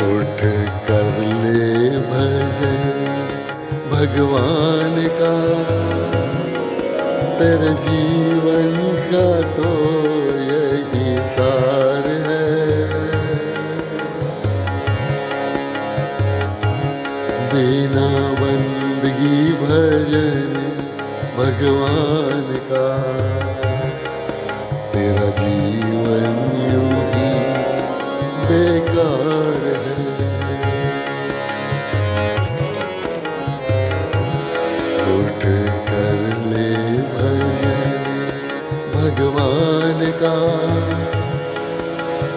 उठ कर ले भजन भगवान का, तेरे जीवन का तो यही सार है। बिना बंदगी भजन भगवान का, तेरा जीवन यूं ही बेकार है। उठ कर ले भजन भगवान का,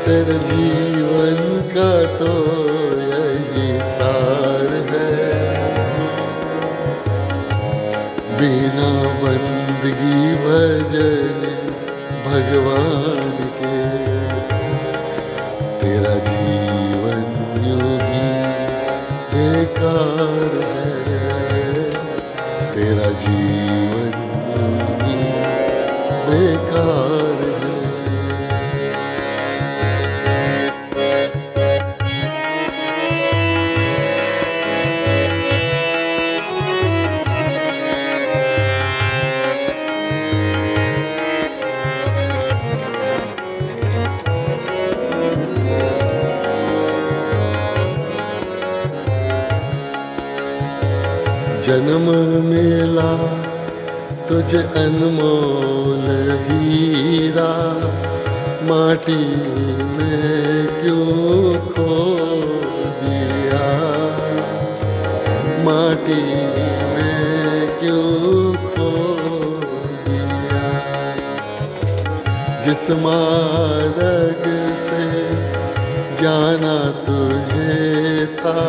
तेरे जीवन का तो यही सार है। बिना बंदगी भजन भगवान के, तेरा जीवन यूं ही बेकार है। तेरा जीवन यूं ही बेकार है। जन्म मिला तुझे अनमोल हीरा, माटी में क्यों खो दिया। माटी में क्यों खो दिया। जिस मार्ग से जाना तुझे था,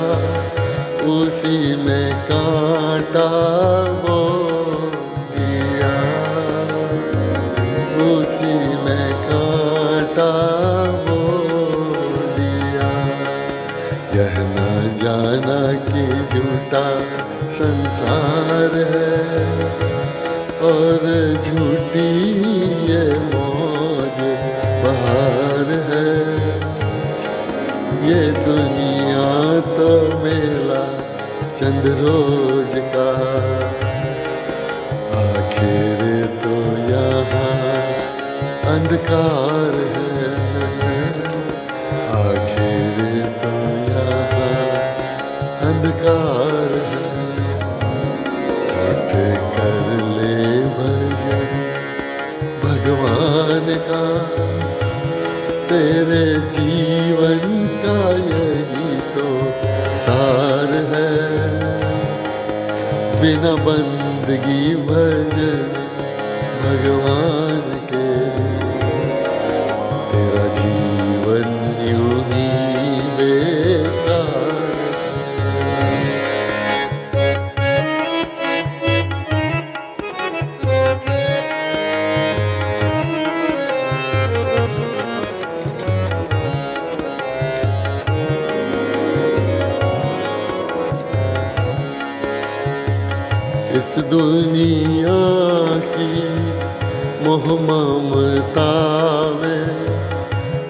उसी में कांटा वो दिया। उसी में कांटा वो दिया। यह न जाना कि झूठा संसार है, और झूठी ये मौज बहार है। ये दुनिया तो मेला चंद रोज का, आखिर तो यहाँ अंधकार है। आखिर तो यहाँ अंधकार है। उठ कर ले भजन भगवान का, तेरे जीवन का यही तो सार है। बिना बंदगी भजन भगवान के, तेरा जीवन यूं ही बेकार है। इस दुनिया की मोह ममता में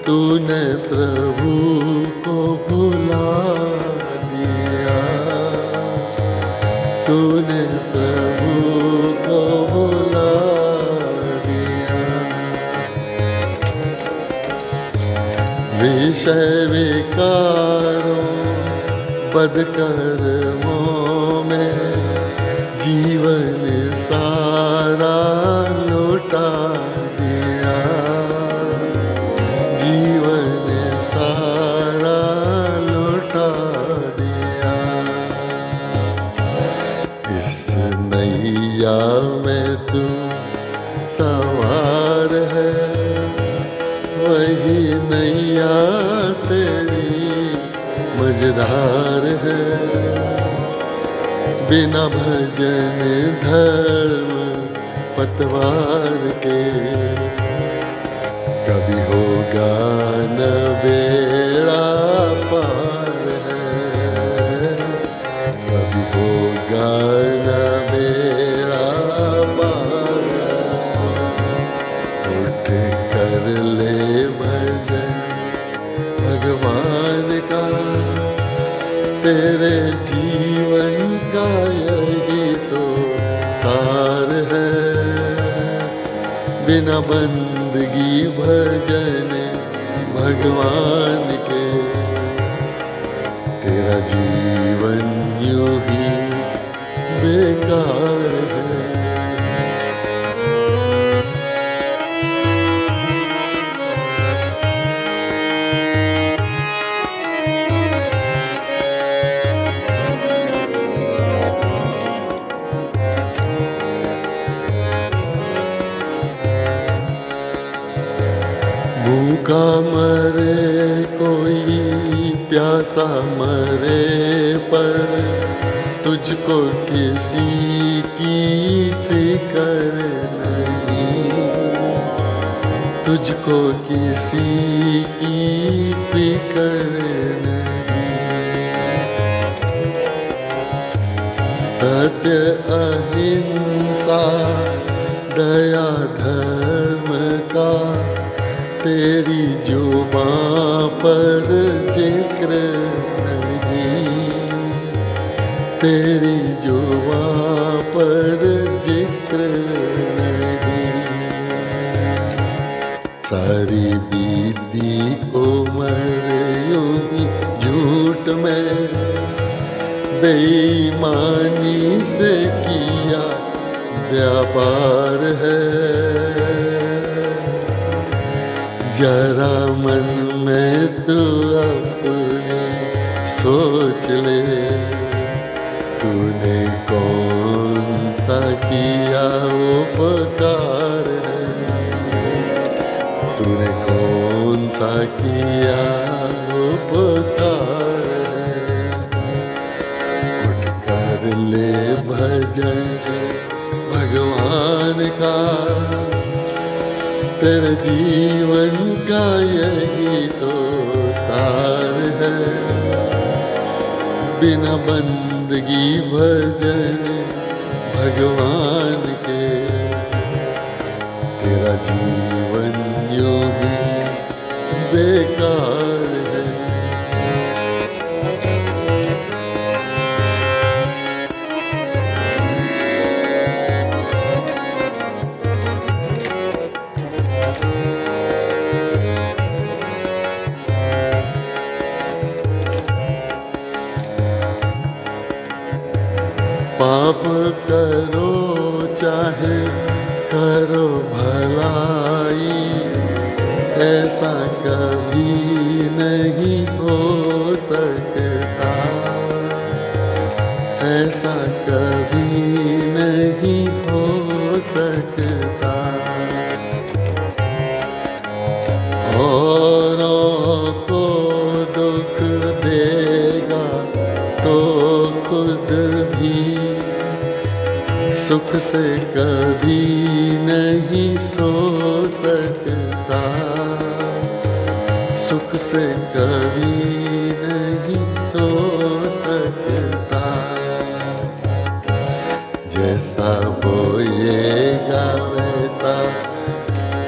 तूने प्रभु को भुला दिया। तूने प्रभु को भुला दिया। विषय विकारों बदकर्मों में जीवन सारा लौटा दिया। जीवन सारा लौटा दिया। इस नैया में तू सवार है, वही नैया तेरी मझधार है। बिना भजन धर्म पतवार के। कभी होगा न बेड़ा पार है, कभी होगा न बेड़ा पार। उठ कर ले भजन भगवान का, तेरे जीवन का यही तो सार है। बिना बंदगी भजन भगवान के, तेरा जीवन यूं ही बेकार है। भूखा मरे कोई, प्यासा मरे, पर तुझको किसी की फिक्र नहीं, तुझको किसी की फिक्र नहीं। सत्य अहिंसा दया धर्म का तेरी जुबां पर जिक्र नहीं, तेरी जुबां पर जिक्र नहीं। सारी बीती उम्र यूं ही झूठ में बेईमानी से किया व्यापार है। जरा मन में तू अपने सोच ले, तूने कौन सा किया उपकार है, तूने कौन सा किया उपकार है। उठ कर ले भजन भगवान का, तेरे जीवन का यही तो सार है। बिना बंदगी भजन भगवान के, तेरा जीवन यूं ही बेकार है। पाप करो चाहे करो भलाई, ऐसा कभी नहीं हो सकता, ऐसा कभी नहीं हो सकता। औरों को दुख देगा तो खुद भी सुख से कभी नहीं सो सकता, सुख से कभी नहीं सो सकता। जैसा बोएगा वैसा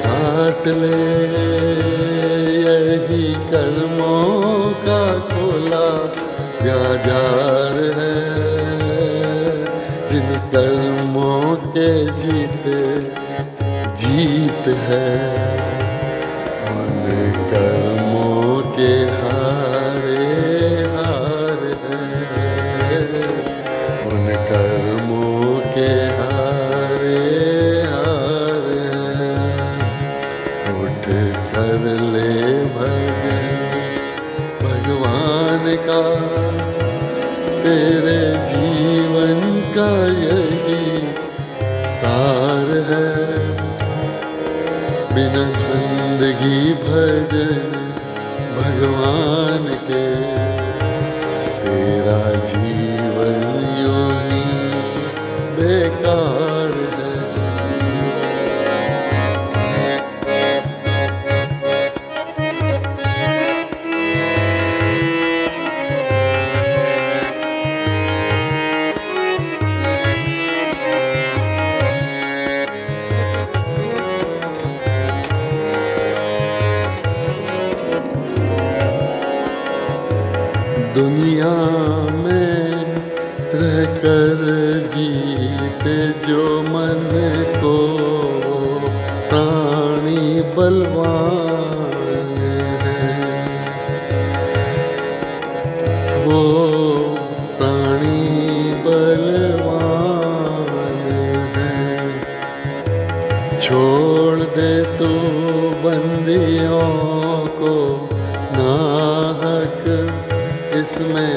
काट ले, यही कर्मों का खुला बाजार है। जिन कर्मों के जीत है, उन कर्मों के हारे हार है, उन कर्मों के हारे हार है। उठ कर ले भजन भगवान का, तेरे जीवन का यही सार है। बिना बंदगी भजन भगवान के, तेरा जीवन यूं ही बेकार है। को प्राणी बलवान है, वो प्राणी बलवान है। छोड़ दे तू बंदियों को नाहक, इसमें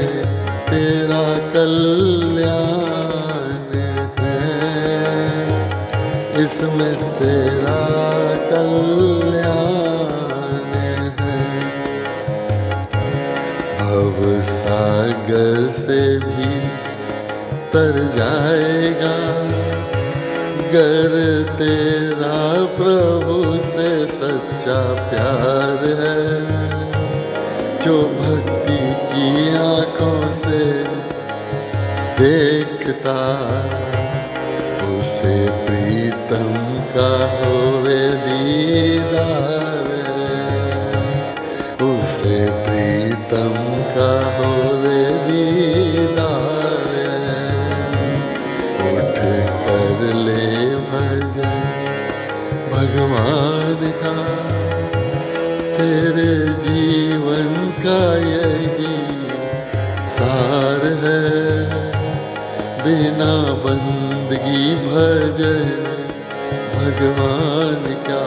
तेरा कल्याण है, इसमें तेरा कल्याण है। भव सागर से भी तर जाएगा गर तेरा प्रभु से सच्चा प्यार है। जो भक्ति की आंखों से देखता, उसे प्रीतम का होवे दीदार है, उसे प्रीतम का होवे दीदार है। उठ कर ले भजन भगवान का, तेरे जीवन का यही सार है। बिना बंदगी भजन भगवान का